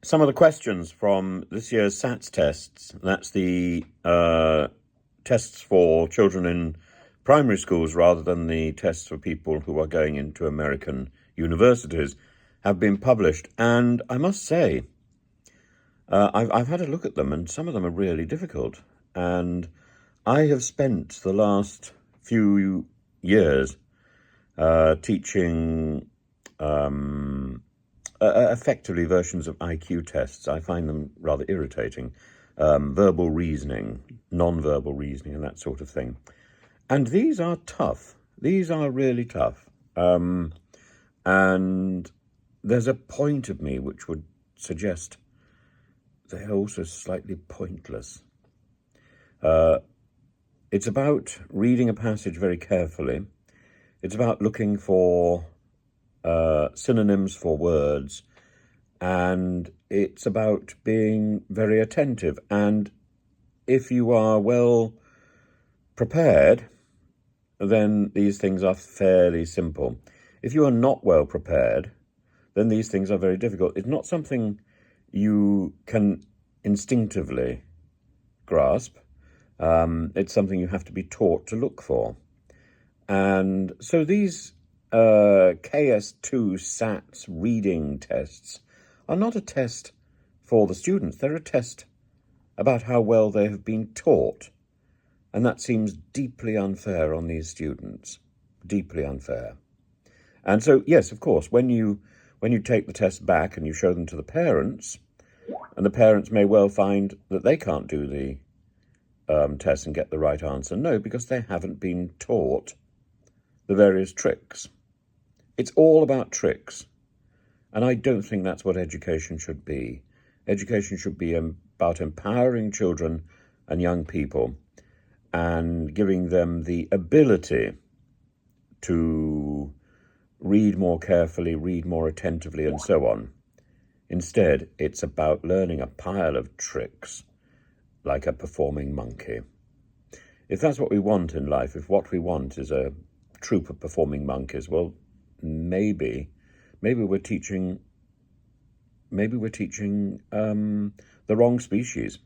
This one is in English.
Some of the questions from this year's SATS tests, that's the tests for children in primary schools rather than the tests for people who are going into American universities, have been published. And I must say, I've had a look at them, and some of them are really difficult. And I have spent the last few years teaching effectively versions of IQ tests. I find them rather irritating. Verbal reasoning, non-verbal reasoning, and that sort of thing. And these are tough. These are really tough. And there's a point of me which would suggest they're also slightly pointless. It's about reading a passage very carefully. It's about looking for synonyms for words, and it's about being very attentive. And if you are well prepared, then these things are fairly simple. If you are not well prepared, then these things are very difficult. It's not something you can instinctively grasp. It's something you have to be taught to look for. And so these KS2 SATs reading tests are not a test for the students. They're a test about how well they have been taught. And that seems deeply unfair on these students, deeply unfair. And so, yes, of course, when you take the test back and you show them to the parents, and the parents may well find that they can't do the test and get the right answer. No, because they haven't been taught the various tricks. It's all about tricks. And I don't think that's what education should be. Education should be about empowering children and young people and giving them the ability to read more carefully, read more attentively, and so on. Instead, it's about learning a pile of tricks like a performing monkey. If that's what we want in life, if what we want is a troop of performing monkeys, well, maybe we're teaching the wrong species.